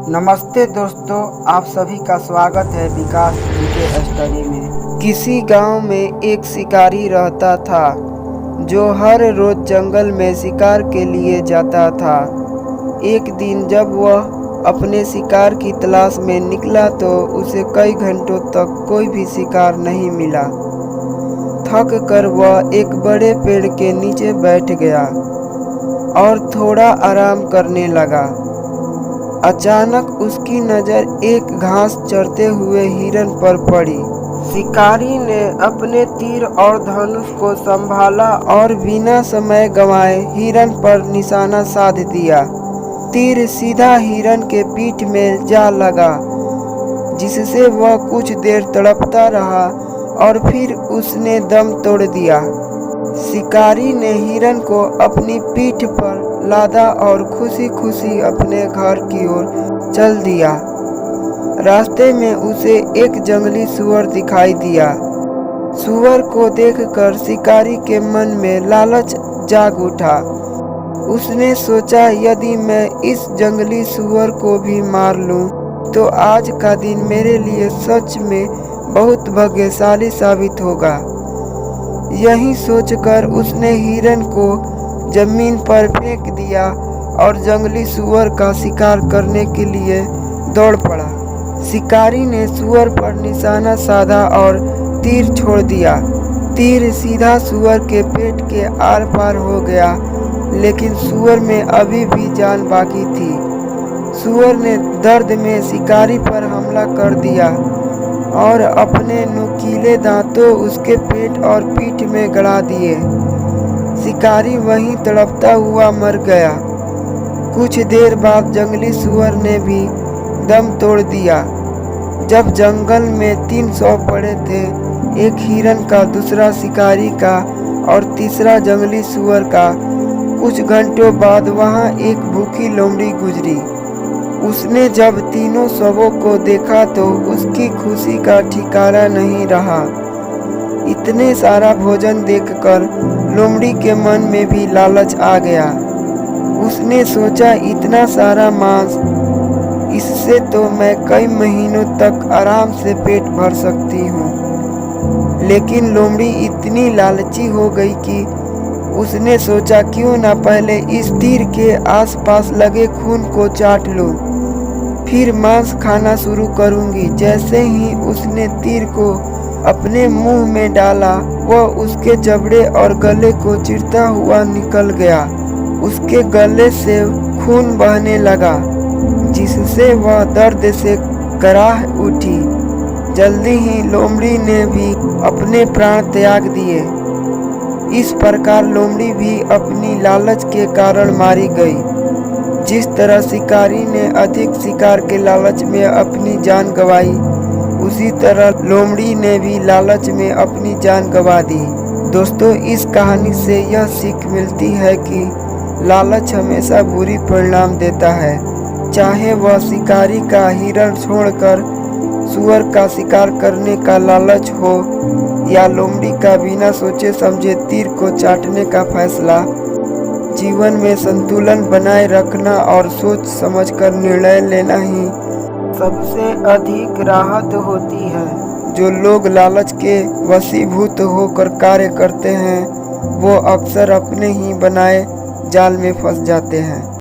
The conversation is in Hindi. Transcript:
नमस्ते दोस्तों, आप सभी का स्वागत है विकास के स्टडी में। किसी गांव में एक शिकारी रहता था जो हर रोज जंगल में शिकार के लिए जाता था। एक दिन जब वह अपने शिकार की तलाश में निकला तो उसे कई घंटों तक कोई भी शिकार नहीं मिला। थक कर वह एक बड़े पेड़ के नीचे बैठ गया और थोड़ा आराम करने लगा। अचानक उसकी नज़र एक घास चरते हुए हिरन पर पड़ी। शिकारी ने अपने तीर और धनुष को संभाला और बिना समय गंवाए हिरन पर निशाना साध दिया। तीर सीधा हिरन के पीठ में जा लगा, जिससे वह कुछ देर तड़पता रहा और फिर उसने दम तोड़ दिया। शिकारी ने हिरन को अपनी पीठ पर लादा और खुशी खुशी अपने घर की ओर चल दिया। रास्ते में उसे एक जंगली सूअर दिखाई दिया। सूअर को देखकर शिकारी के मन में लालच जाग उठा। उसने सोचा, यदि मैं इस जंगली सूअर को भी मार लूं, तो आज का दिन मेरे लिए सच में बहुत भाग्यशाली साबित होगा। यही सोचकर उसने हिरन को जमीन पर फेंक दिया और जंगली सूअर का शिकार करने के लिए दौड़ पड़ा। शिकारी ने सूअर पर निशाना साधा और तीर छोड़ दिया। तीर सीधा सूअर के पेट के आर पार हो गया, लेकिन सूअर में अभी भी जान बाकी थी। सूअर ने दर्द में शिकारी पर हमला कर दिया और अपने नुकीले दांतों उसके पेट और पीठ में गड़ा दिए। शिकारी वहीं तड़पता हुआ मर गया। कुछ देर बाद जंगली सूअर ने भी दम तोड़ दिया। जब जंगल में 3 शव पड़े थे, एक हिरन का, दूसरा शिकारी का और तीसरा जंगली सूअर का, कुछ घंटों बाद वहां एक भूखी लोमड़ी गुजरी। उसने जब तीनों शवों को देखा तो उसकी खुशी का ठिकाना नहीं रहा। इतने सारा भोजन देखकर लोमड़ी के मन में भी लालच आ गया। उसने सोचा, इतना सारा मांस, इससे तो मैं कई महीनों तक आराम से पेट भर सकती हूँ। लेकिन लोमड़ी इतनी लालची हो गई कि उसने सोचा, क्यों ना पहले इस तीर के आसपास लगे खून को चाट लूं, फिर मांस खाना शुरू करूंगी। जैसे ही उसने तीर को अपने मुंह में डाला, वह उसके जबड़े और गले को चीरता हुआ निकल गया। उसके गले से खून बहने लगा, जिससे वह दर्द से कराह उठी। जल्दी ही लोमड़ी ने भी अपने प्राण त्याग दिए। इस प्रकार लोमड़ी भी अपनी लालच के कारण मारी गई। जिस तरह शिकारी ने अधिक शिकार के लालच में अपनी जान गंवाई, उसी तरह लोमड़ी ने भी लालच में अपनी जान गंवा दी। दोस्तों, इस कहानी से यह सीख मिलती है कि लालच हमेशा बुरी परिणाम देता है। चाहे वह शिकारी का हिरण छोड़कर सूअर का शिकार करने का लालच हो या लोमड़ी का बिना सोचे समझे तीर को चाटने का फैसला। जीवन में संतुलन बनाए रखना और सोच समझकर निर्णय लेना ही सबसे अधिक राहत होती है। जो लोग लालच के वशीभूत होकर कार्य करते हैं, वो अक्सर अपने ही बनाए जाल में फंस जाते हैं।